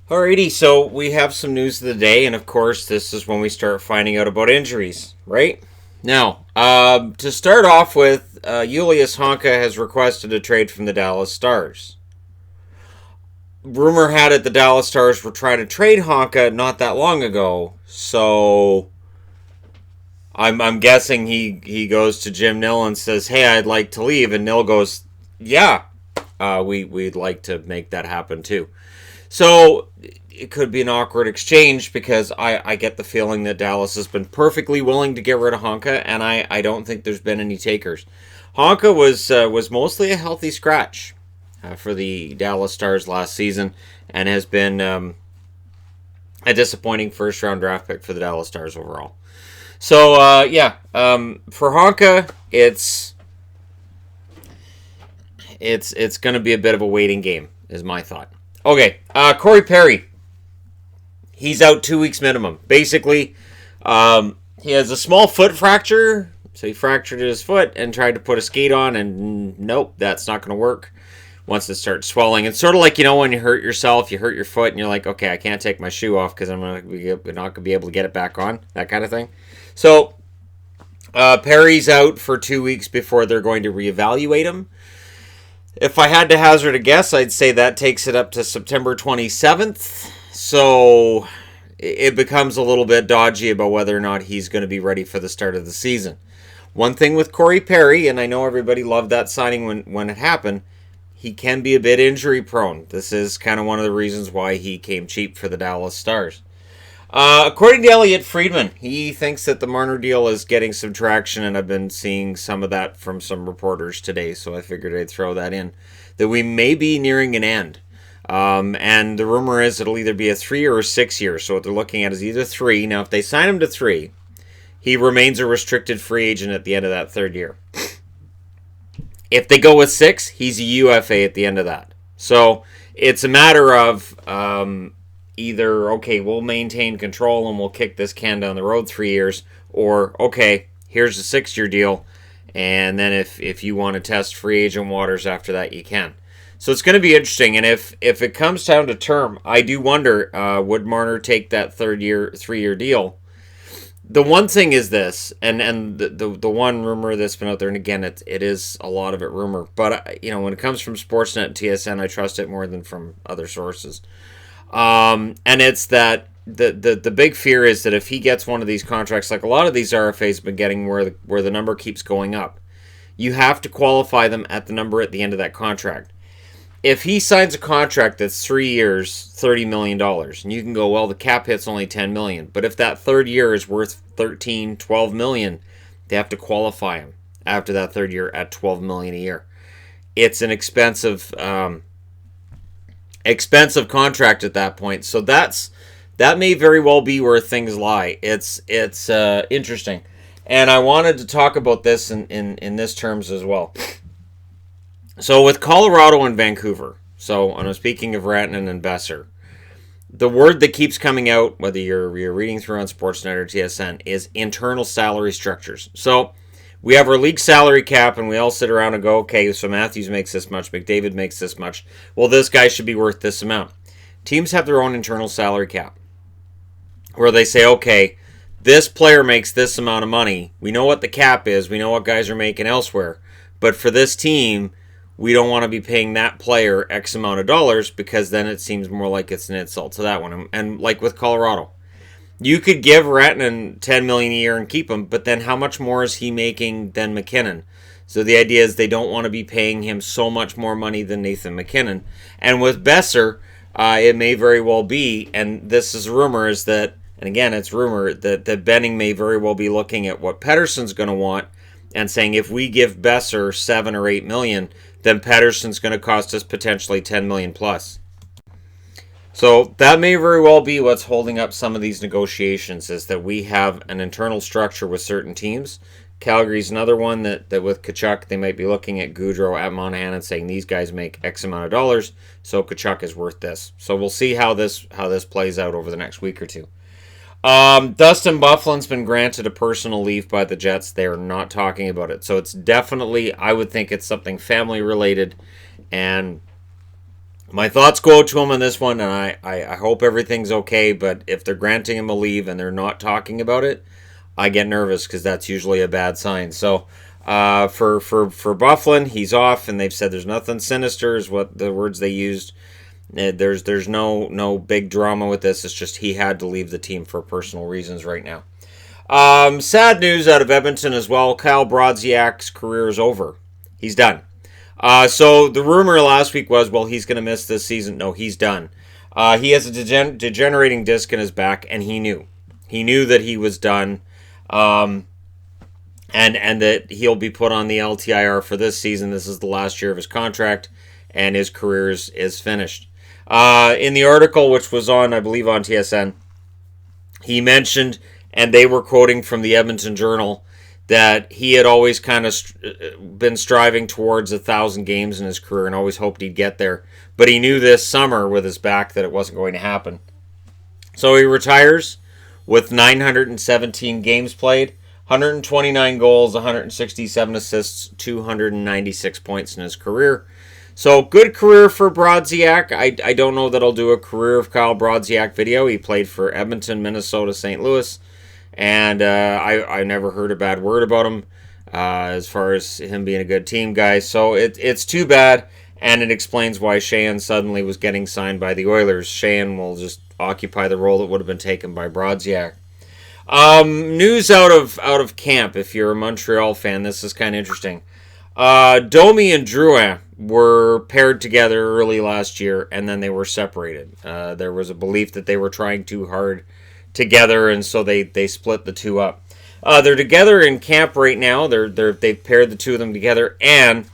Alrighty, so we have some news of the day, and of course, this is when we start finding out about injuries, right? Now, to start off with, Julius Honka has requested a trade from the Dallas Stars. Rumor had it the Dallas Stars were trying to trade Honka not that long ago, so I'm guessing he goes to Jim Nill and says, "Hey, I'd like to leave," and Nill goes, "Yeah, we'd like to make that happen too." So it could be an awkward exchange because I get the feeling that Dallas has been perfectly willing to get rid of Honka, and I don't think there's been any takers. Honka was mostly a healthy scratch for the Dallas Stars last season, and has been a disappointing first round draft pick for the Dallas Stars overall. So for Honka, it's going to be a bit of a waiting game, is my thought. Okay, Corey Perry. He's out 2 weeks minimum. Basically, he has a small foot fracture, so he fractured his foot and tried to put a skate on, and nope, that's not going to work once it starts swelling. It's sort of like, when you hurt yourself, you hurt your foot, and you're like, okay, I can't take my shoe off because I'm not going to be able to get it back on, that kind of thing. So, Perry's out for 2 weeks before they're going to reevaluate him. If I had to hazard a guess, I'd say that takes it up to September 27th. So it becomes a little bit dodgy about whether or not he's going to be ready for the start of the season. One thing with Corey Perry, and I know everybody loved that signing when it happened, he can be a bit injury prone. This is kind of one of the reasons why he came cheap for the Dallas Stars. According to Elliot Friedman, he thinks that the Marner deal is getting some traction, and I've been seeing some of that from some reporters today, so I figured I'd throw that in, that we may be nearing an end. And the rumor is it'll either be a 3 or a 6 year, so what they're looking at is either 3. Now, if they sign him to 3, he remains a restricted free agent at the end of that third year. If they go with 6, he's a UFA at the end of that. So it's a matter of either, okay, we'll maintain control and we'll kick this can down the road 3 years, or, okay, here's a 6-year deal, and then if you want to test free agent waters after that, you can. So it's going to be interesting, and if it comes down to term, I do wonder, would Marner take that 3-year deal? The one thing is this, and the one rumor that's been out there, and again, it is a lot of it rumor, but when it comes from Sportsnet and TSN, I trust it more than from other sources. And it's that the big fear is that if he gets one of these contracts, like a lot of these RFAs have been getting, where the number keeps going up, you have to qualify them at the number at the end of that contract. If he signs a contract that's 3 years, $30 million, and you can go, well, the cap hit's only $10 million, but if that third year is worth $13, $12 million, they have to qualify him after that third year at $12 million a year. It's an expensive contract at that point, so that may very well be where things lie. It's interesting, and I wanted to talk about this in this terms as well. So with Colorado and Vancouver, so I'm speaking of Rantanen and Besser, the word that keeps coming out, whether you're reading through on Sportsnet or TSN, is internal salary structures. So we have our league salary cap, and we all sit around and go, okay, so Matthews makes this much, McDavid makes this much. Well, this guy should be worth this amount. Teams have their own internal salary cap, where they say, okay, this player makes this amount of money. We know what the cap is. We know what guys are making elsewhere. But for this team, we don't want to be paying that player X amount of dollars, because then it seems more like it's an insult to that one. And like with Colorado, you could give Rantanen $10 million a year and keep him, but then how much more is he making than McKinnon? So the idea is they don't want to be paying him so much more money than Nathan McKinnon. And with Besser, it may very well be, and this is rumor, is that, and again, it's rumor, that Benning may very well be looking at what Pettersson's going to want and saying, if we give Besser $7 or $8 million, then Pettersson's going to cost us potentially $10 million plus. So that may very well be what's holding up some of these negotiations, is that we have an internal structure with certain teams. Calgary's another one that with Tkachuk, they might be looking at Gaudreau, at Monahan, and saying these guys make X amount of dollars, so Tkachuk is worth this. So we'll see how this plays out over the next week or two. Dustin Byfuglien's been granted a personal leave by the Jets. They are not talking about it. So it's definitely, I would think it's something family related, and My thoughts go out to him on this one, and I hope everything's okay, but if they're granting him a leave and they're not talking about it, I get nervous because that's usually a bad sign. So for Byfuglien, he's off, and they've said there's nothing sinister is what the words they used. There's no big drama with this. It's just he had to leave the team for personal reasons right now. Sad news out of Edmonton as well. Kyle Brodziak's career is over. He's done. So the rumor last week was, well, he's going to miss this season. No, he's done. He has a degenerating disc in his back, and he knew. He knew that he was done, and that he'll be put on the LTIR for this season. This is the last year of his contract, and his career is finished. In the article, which was on, I believe, on TSN, he mentioned, and they were quoting from the Edmonton Journal, that he had always kind of been striving towards 1,000 games in his career and always hoped he'd get there. But he knew this summer with his back that it wasn't going to happen. So he retires with 917 games played, 129 goals, 167 assists, 296 points in his career. So good career for Brodziak. I don't know that I'll do a career of Kyle Brodziak video. He played for Edmonton, Minnesota, St. Louis. And I never heard a bad word about him as far as him being a good team guy. So it's too bad, and it explains why Shannon suddenly was getting signed by the Oilers. Shannon will just occupy the role that would have been taken by Brodziak. News out of camp, if you're a Montreal fan, this is kind of interesting. Domi and Drouin were paired together early last year, and then they were separated. There was a belief that they were trying too hard together, and so they split the two up. They're together in camp right now. They've paired the two of them together, and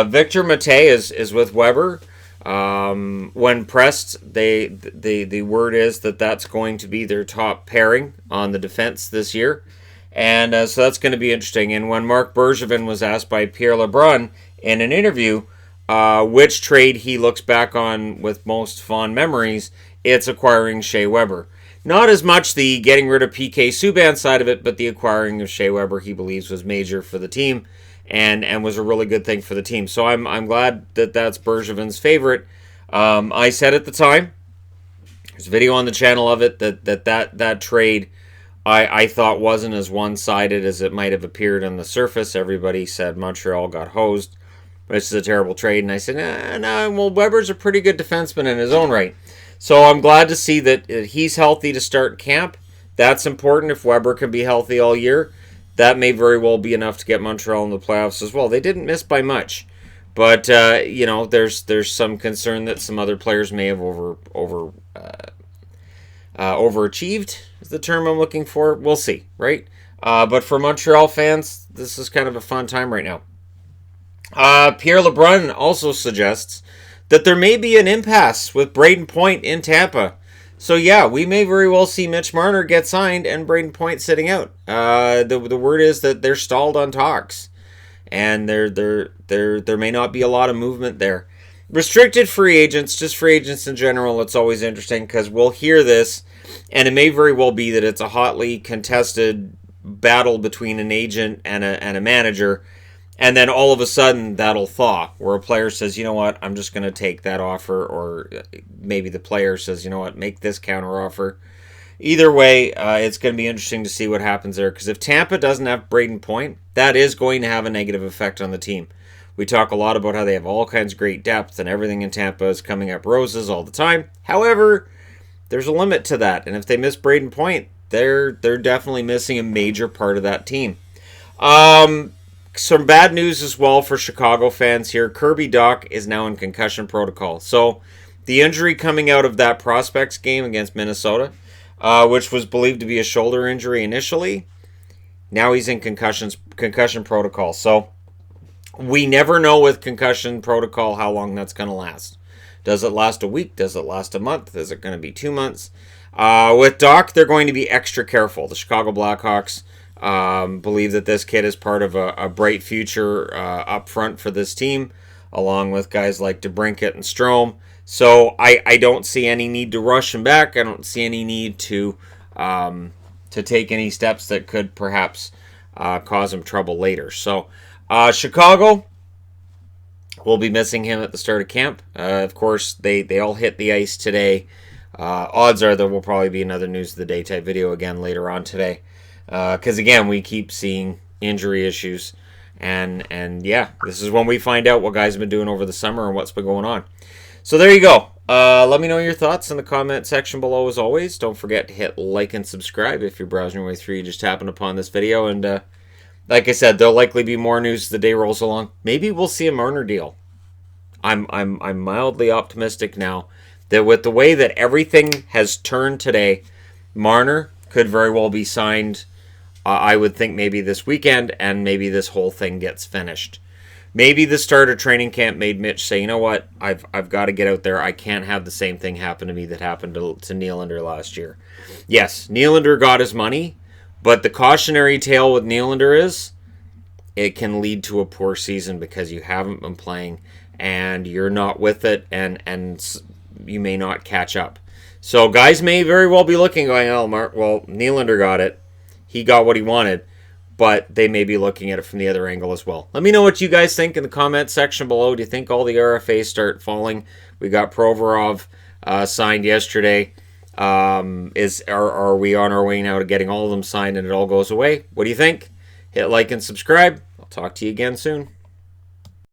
Victor Mate is with Weber. When pressed, the word is that that's going to be their top pairing on the defense this year, and so that's going to be interesting. And when Marc Bergevin was asked by Pierre LeBrun in an interview which trade he looks back on with most fond memories, it's acquiring Shea Weber. Not as much the getting rid of PK Subban side of it, but the acquiring of Shea Weber he believes was major for the team and was a really good thing for the team. So I'm glad that that's Bergevin's favorite. I said at the time, there's a video on the channel of it, that trade I thought wasn't as one-sided as it might have appeared on the surface. Everybody said Montreal got hosed. This is a terrible trade. And I said, nah, well, Weber's a pretty good defenseman in his own right. So I'm glad to see that he's healthy to start camp. That's important. If Weber can be healthy all year, that may very well be enough to get Montreal in the playoffs as well. They didn't miss by much, but there's some concern that some other players may have overachieved. Is the term I'm looking for? We'll see, right? But for Montreal fans, this is kind of a fun time right now. Pierre LeBrun also suggests that there may be an impasse with Brayden Point in Tampa. So yeah, we may very well see Mitch Marner get signed and Brayden Point sitting out. The word is that they're stalled on talks, and there may not be a lot of movement there. Restricted free agents, just free agents in general, it's always interesting because we'll hear this, and it may very well be that it's a hotly contested battle between an agent and a manager. And then all of a sudden, that'll thaw, where a player says, you know what, I'm just going to take that offer. Or maybe the player says, you know what, make this counter offer. Either way, it's going to be interesting to see what happens there. Because if Tampa doesn't have Brayden Point, that is going to have a negative effect on the team. We talk a lot about how they have all kinds of great depth, and everything in Tampa is coming up roses all the time. However, there's a limit to that. And if they miss Brayden Point, they're definitely missing a major part of that team. Some bad news as well for Chicago fans here. Kirby Dach is now in concussion protocol. So the injury coming out of that Prospects game against Minnesota, which was believed to be a shoulder injury initially, now he's in concussion protocol. So we never know with concussion protocol how long that's going to last. Does it last a week? Does it last a month? Is it going to be 2 months? With Dach, they're going to be extra careful. The Chicago Blackhawks believe that this kid is part of a bright future up front for this team, along with guys like DeBrincat and Strome. So I don't see any need to rush him back. I don't see any need to take any steps that could perhaps cause him trouble later. So Chicago, We'll be missing him at the start of camp. Of course, they all hit the ice today. Odds are there will probably be another news of the day type video again later on today. Because again, we keep seeing injury issues. And yeah, this is when we find out what guys have been doing over the summer and what's been going on. So there you go. Let me know your thoughts in the comment section below as always. Don't forget to hit like and subscribe if you're browsing your way through. You just happened upon this video. And like I said, there'll likely be more news as the day rolls along. Maybe we'll see a Marner deal. I'm mildly optimistic now that with the way that everything has turned today, Marner could very well be signed. I would think maybe this weekend, and maybe this whole thing gets finished. Maybe the start of training camp made Mitch say, you know what, I've got to get out there. I can't have the same thing happen to me that happened to Nylander last year. Yes, Nylander got his money, but the cautionary tale with Nylander is it can lead to a poor season because you haven't been playing and you're not with it, and you may not catch up. So guys may very well be looking, going, oh, well, Nylander got it. He got what he wanted, but they may be looking at it from the other angle as well. Let me know what you guys think in the comment section below. Do you think all the RFAs start falling? We got Provorov signed yesterday. Are we on our way now to getting all of them signed and it all goes away? What do you think? Hit like and subscribe. I'll talk to you again soon.